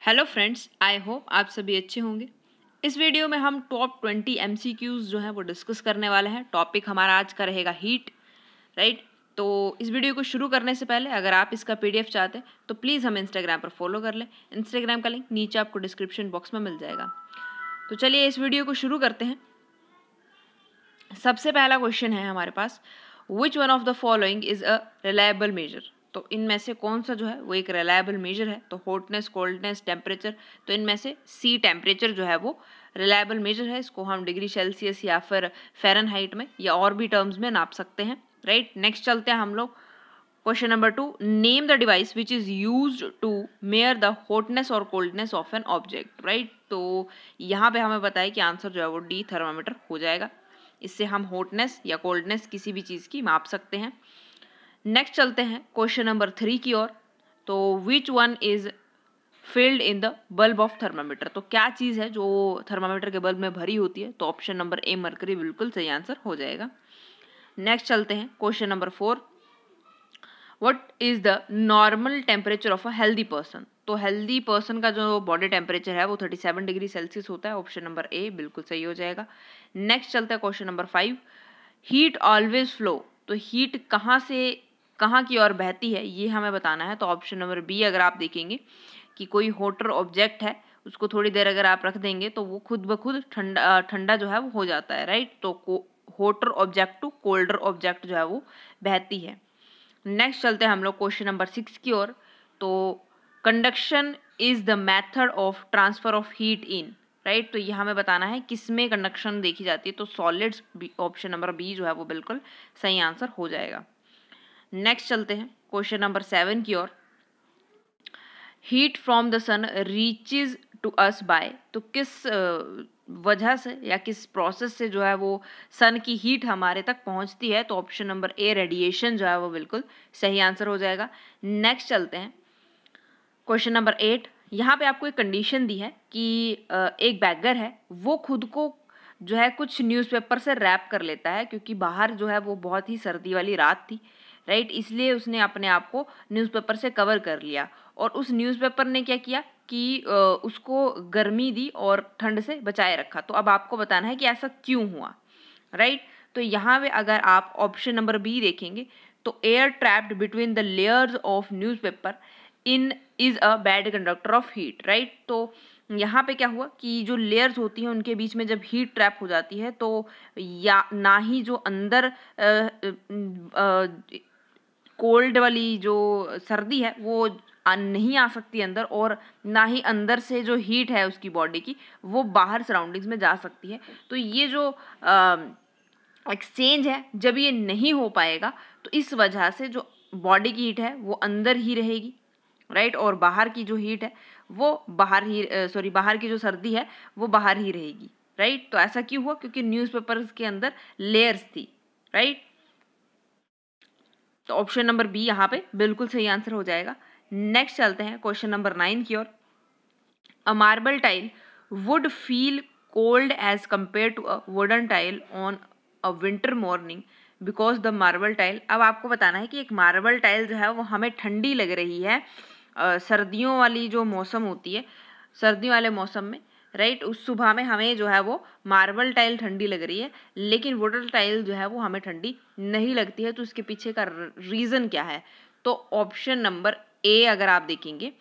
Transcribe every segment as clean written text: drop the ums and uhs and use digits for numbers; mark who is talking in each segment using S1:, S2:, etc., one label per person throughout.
S1: Hello friends, I hope आप सभी अच्छे होंगे। इस वीडियो में हम टॉप 20 एमसीक्यूज जो हैं वो डिस्कस करने वाले हैं। टॉपिक हमारा आज का रहेगा हीट, राइट। तो इस वीडियो को शुरू करने से पहले अगर आप इसका पीडीएफ चाहते हैं तो प्लीज़ हमें इंस्टाग्राम पर फॉलो कर लें। इंस्टाग्राम का लिंक नीचे आपको डिस्क्रिप्शन बॉक्स में मिल जाएगा। तो चलिए इस वीडियो को शुरू करते हैं। सबसे पहला क्वेश्चन है हमारे पास, which one of the following is a reliable measure. तो इनमें से कौन सा जो है वो एक रिलायबल मेजर है। तो हॉटनेस, कोल्डनेस, टेम्परेचर, तो इनमें से सी टेम्परेचर जो है वो रिलायबल मेजर है। इसको हम डिग्री सेल्सियस या फिर फ़ारेनहाइट में या और भी टर्म्स में नाप सकते हैं, राइट। नेक्स्ट चलते हैं हम लोग question number 2, name the device which is used to measure the hotness और coldness of an object, right. तो यहाँ पे हमें पता है कि आंसर जो है वो डी थर्मामीटर हो जाएगा। इससे हम हॉटनेस या कोल्डनेस किसी भी चीज़ की माप सकते हैं। नेक्स्ट चलते हैं क्वेश्चन नंबर 3 की ओर। तो which one is filled in the bulb of thermometer. तो क्या चीज़ है जो थर्मामीटर के बल्ब में भरी होती है। तो ऑप्शन नंबर ए मरकरी बिल्कुल सही आंसर हो जाएगा। नेक्स्ट चलते हैं question number 4, what is the normal temperature of a healthy person. तो हेल्दी पर्सन का जो बॉडी टेम्परेचर है वो 37 डिग्री सेल्सियस होता है। ऑप्शन नंबर ए बिल्कुल सही हो जाएगा। नेक्स्ट चलता है question number 5, heat always flow. तो हीट कहाँ से कहाँ की ओर बहती है ये हमें बताना है। तो ऑप्शन नंबर बी अगर आप देखेंगे कि कोई हॉटर ऑब्जेक्ट है, उसको थोड़ी देर अगर आप रख देंगे तो वो खुद ब खुद ठंडा ठंडा जो है वो हो जाता है, राइट। तो hotter object to colder object जो है वो बहती है। नेक्स्ट चलते हैं हम लोग क्वेश्चन नंबर 6 की ओर। तो conduction is the method of transfer of heat in, right. तो ये हमें बताना है किस में कंडक्शन देखी जाती है। तो सॉलिड्स, ऑप्शन नंबर बी जो है वो बिल्कुल सही आंसर हो जाएगा। नेक्स्ट चलते हैं क्वेश्चन नंबर 7 की ओर। Heat from the sun reaches to us by. तो किस वजह से या किस प्रोसेस से जो है वो सन की हीट हमारे तक पहुंचती है। तो ऑप्शन नंबर ए रेडिएशन जो है वो बिल्कुल सही आंसर हो जाएगा। नेक्स्ट चलते हैं क्वेश्चन नंबर 8। यहाँ पे आपको एक कंडीशन दी है कि एक बैगर है, वो खुद को जो है कुछ न्यूज़पेपर से रैप कर लेता है, क्योंकि बाहर जो है वो बहुत ही सर्दी वाली रात थी, राइट। इसलिए उसने अपने आप को न्यूज़पेपर से कवर कर लिया और उस न्यूज़पेपर ने क्या किया कि उसको गर्मी दी और ठंड से बचाए रखा। तो अब आपको बताना है कि ऐसा क्यों हुआ, राइट। तो यहाँ पे अगर आप ऑप्शन नंबर बी देखेंगे तो air trapped between the layers of newspaper in is a bad conductor of heat, right. तो यहाँ पे क्या हुआ कि जो लेयर्स होती हैं उनके बीच में जब हीट ट्रैप हो जाती है तो या ना ही जो अंदर कोल्ड वाली जो सर्दी है वो नहीं आ सकती अंदर, और ना ही अंदर से जो हीट है उसकी बॉडी की वो बाहर सराउंडिंग्स में जा सकती है। तो ये जो एक्सचेंज है जब ये नहीं हो पाएगा तो इस वजह से जो बॉडी की हीट है वो अंदर ही रहेगी, राइट। और बाहर की जो हीट है वो बाहर ही बाहर की जो सर्दी है वो बाहर ही रहेगी, राइट। तो ऐसा क्यों हुआ, क्योंकि न्यूज़पेपर्स के अंदर लेयर्स थी, राइट। तो ऑप्शन नंबर बी यहाँ पे बिल्कुल सही आंसर हो जाएगा। नेक्स्ट चलते हैं क्वेश्चन नंबर 9 की ओर। A marble tile would feel cold as compare to a wooden tile on a winter morning because the marble tile. अब आपको बताना है कि एक मार्बल टाइल जो है वो हमें ठंडी लग रही है सर्दियों वाली जो मौसम होती है, सर्दियों वाले मौसम में, राइट। उस सुबह में हमें जो है वो मार्बल टाइल ठंडी लग रही है, लेकिन वुडन टाइल जो है वो हमें ठंडी नहीं लगती है। तो इसके पीछे का रीज़न क्या है। तो ऑप्शन नंबर ए अगर आप देखेंगे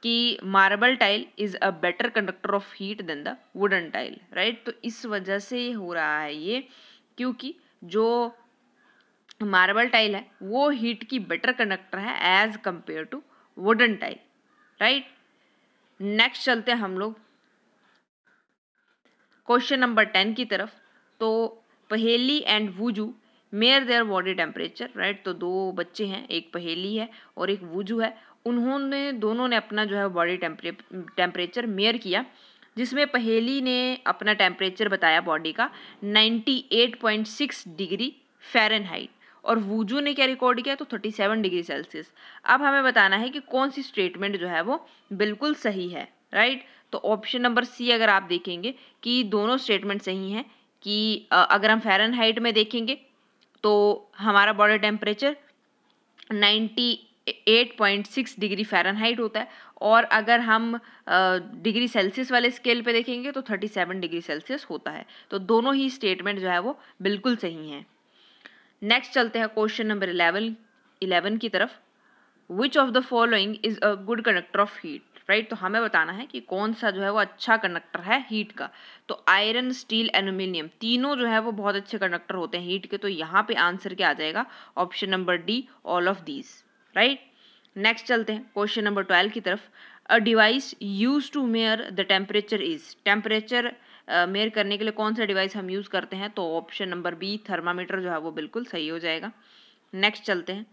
S1: कि marble tile is a better conductor of heat than the wooden tile, right. तो इस वजह से हो रहा है ये, क्योंकि जो मार्बल टाइल है वो हीट की बेटर कंडक्टर है as compare to wooden tile, right. Next चलते हैं हम लोग क्वेश्चन नंबर 10 की तरफ। तो पहेली and वुजू mayor their body temperature, right. तो दो बच्चे हैं, एक पहेली है और एक वुजू है, उन्होंने दोनों ने अपना जो है बॉडी टेम्परेचर मेयर किया, जिसमें पहेली ने अपना टेम्परेचर बताया बॉडी का 98.6 डिग्री फ़ारेनहाइट और वुजू ने क्या रिकॉर्ड किया तो 37 डिग्री सेल्सियस। अब हमें बताना है कि कौन सी स्टेटमेंट जो है वो बिल्कुल सही है, राइट। तो ऑप्शन नंबर सी अगर आप देखेंगे कि दोनों स्टेटमेंट सही हैं कि अगर हम फ़ारेनहाइट में देखेंगे तो हमारा बॉडी टेम्परेचर 8.6 डिग्री फ़ारेनहाइट होता है, और अगर हम डिग्री सेल्सियस वाले स्केल पे देखेंगे तो 37 डिग्री सेल्सियस होता है। तो दोनों ही स्टेटमेंट जो है वो बिल्कुल सही हैं। नेक्स्ट चलते हैं क्वेश्चन नंबर 11 की तरफ। Which of the following is a good conductor of heat, right. तो हमें बताना है कि कौन सा जो है वो अच्छा कंडक्टर है हीट का। तो आयरन, स्टील, एल्यूमिनियम, तीनों जो है वो बहुत अच्छे कंडक्टर होते हैं हीट के। तो यहाँ पे आंसर क्या आ जाएगा? Option number D, all of these, right. Next चलते हैं क्वेश्चन नंबर 12 की तरफ। A device use to measure the temperature is, temperature measure करने के लिए कौन सा डिवाइस हम यूज़ करते हैं? तो ऑप्शन नंबर बी, थर्मामीटर जो है वो बिल्कुल सही हो जाएगा। नेक्स्ट चलते हैं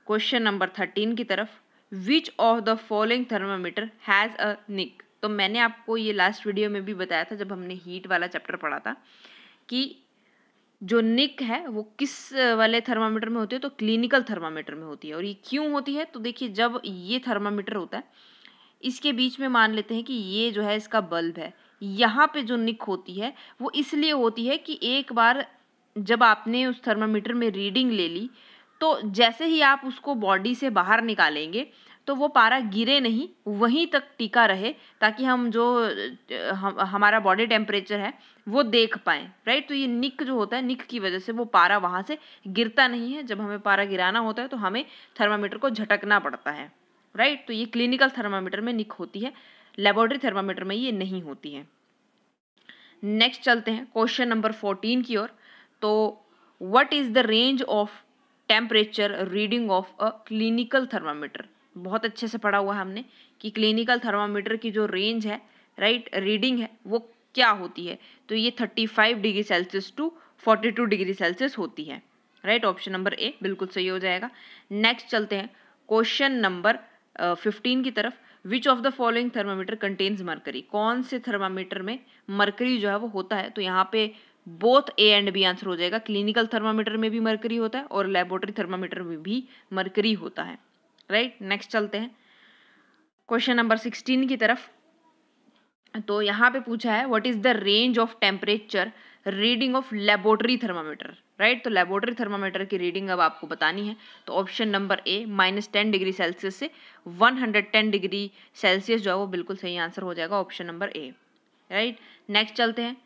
S1: क्वेश्चन नंबर 13 की तरफ। Which of the following thermometer has a nick. तो मैंने आपको ये लास्ट वीडियो में भी बताया था जब हमने हीट वाला चैप्टर पढ़ा था कि जो निक है वो किस वाले थर्मामीटर में होती है? तो क्लिनिकल थर्मामीटर में होती है। और ये क्यों होती है? तो देखिए, जब ये थर्मामीटर होता है, इसके बीच में मान लेते हैं कि ये जो है इसका बल्ब है, यहाँ पे जो निक होती है वो इसलिए होती है कि एक बार जब आपने उस थर्मामीटर में रीडिंग ले ली, तो जैसे ही आप उसको बॉडी से बाहर निकालेंगे तो वो पारा गिरे नहीं, वहीं तक टिका रहे, ताकि हम जो हमारा बॉडी टेम्परेचर है वो देख पाएँ, राइट। तो ये निक जो होता है, निक की वजह से वो पारा वहाँ से गिरता नहीं है। जब हमें पारा गिराना होता है तो हमें थर्मामीटर को झटकना पड़ता है, राइट। तो ये क्लिनिकल थर्मामीटर में निक होती है, लेबोरेटरी थर्मामीटर में ये नहीं होती है। नेक्स्ट चलते हैं क्वेश्चन नंबर 14 की ओर। तो what is the range of temperature reading of a clinical thermometer? बहुत अच्छे से पढ़ा हुआ है हमने कि क्लिनिकल थर्मामीटर की जो रेंज है, राइट, रीडिंग है, वो क्या होती है? तो ये 35 डिग्री सेल्सियस टू 42 डिग्री सेल्सियस होती है, राइट। ऑप्शन नंबर ए बिल्कुल सही हो जाएगा। नेक्स्ट चलते हैं क्वेश्चन नंबर 15 की तरफ। Which of the following thermometer contains mercury? कौन से थर्मामीटर में मरकरी जो है वो होता है? तो यहाँ पे both A and B answer हो जाएगा। क्लिनिकल थर्मामीटर में भी मरकरी होता है और लेबोरेटरी थर्मामीटर में भी मरकरी होता है, राइट। नेक्स्ट चलते हैं क्वेश्चन नंबर 16 की तरफ। तो यहाँ पे पूछा है what is the range of temperature reading of laboratory thermometer, right. तो लेबोरेटरी थर्मामीटर की रीडिंग अब आपको बतानी है। तो ऑप्शन नंबर ए, -10 डिग्री सेल्सियस से 110 डिग्री सेल्सियस जो है वो बिल्कुल सही आंसर हो जाएगा, option number A, right. Next चलते हैं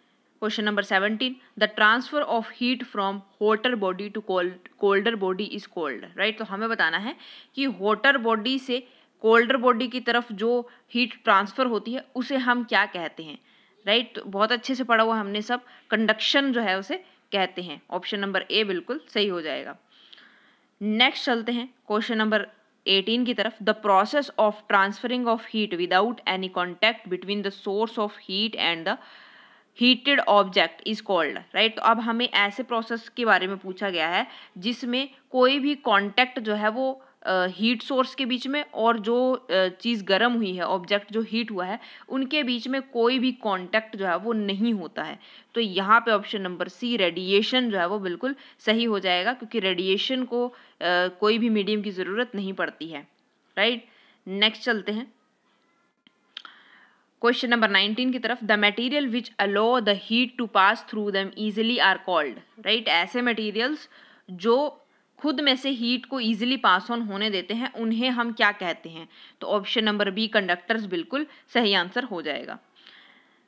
S1: question number 17। The transfer of heat from hotter body to colder body is called, right. तो हमें बताना है कि हॉटर बॉडी से कोल्डर बॉडी की तरफ जो हीट ट्रांसफर होती है उसे हम क्या कहते हैं, राइट। तो बहुत अच्छे से पढ़ा हुआ हमने सब, कंडक्शन जो है उसे कहते हैं, ऑप्शन नंबर ए बिल्कुल सही हो जाएगा। नेक्स्ट चलते हैं क्वेश्चन नंबर 18 की तरफ। The process of transferring of heat without any contact between the source of heat and the heated object is called, right. तो अब हमें ऐसे प्रोसेस के बारे में पूछा गया है जिसमें कोई भी कांटेक्ट जो है वो हीट सोर्स के बीच में और जो चीज़ गर्म हुई है, ऑब्जेक्ट जो हीट हुआ है, उनके बीच में कोई भी कांटेक्ट जो है वो नहीं होता है। तो यहाँ पे ऑप्शन नंबर सी, रेडिएशन जो है वो बिल्कुल सही हो जाएगा, क्योंकि रेडिएशन को कोई भी मीडियम की ज़रूरत नहीं पड़ती है, राइट। नेक्स्ट चलते हैं क्वेश्चन नंबर 19 की तरफ। The material which allow the heat to pass through them easily are called, right. ऐसे मटेरियल्स जो खुद में से हीट को इजीली पास ऑन होने देते हैं उन्हें हम क्या कहते हैं? तो ऑप्शन नंबर बी, कंडक्टर्स, बिल्कुल सही आंसर हो जाएगा।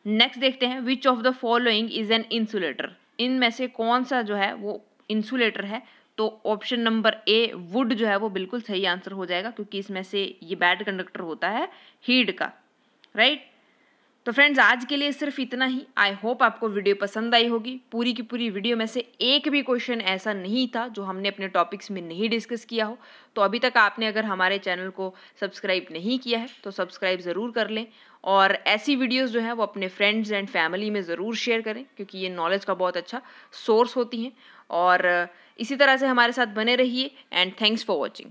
S1: नेक्स्ट देखते हैं विच of the following is an insulator? इनमें से कौन सा जो है वो इंसुलेटर है? तो ऑप्शन नंबर ए, वुड जो है वो बिल्कुल सही आंसर हो जाएगा, क्योंकि इसमें से ये बैड कंडक्टर होता है हीट का, राइट। तो फ्रेंड्स, आज के लिए सिर्फ इतना ही। आई होप आपको वीडियो पसंद आई होगी। पूरी की पूरी वीडियो में से एक भी क्वेश्चन ऐसा नहीं था जो हमने अपने टॉपिक्स में नहीं डिस्कस किया हो। तो अभी तक आपने अगर हमारे चैनल को सब्सक्राइब नहीं किया है तो सब्सक्राइब ज़रूर कर लें, और ऐसी वीडियोस जो है वो अपने फ्रेंड्स एंड फैमिली में ज़रूर शेयर करें, क्योंकि ये नॉलेज का बहुत अच्छा सोर्स होती हैं। और इसी तरह से हमारे साथ बने रहिए, एंड थैंक्स फॉर वॉचिंग।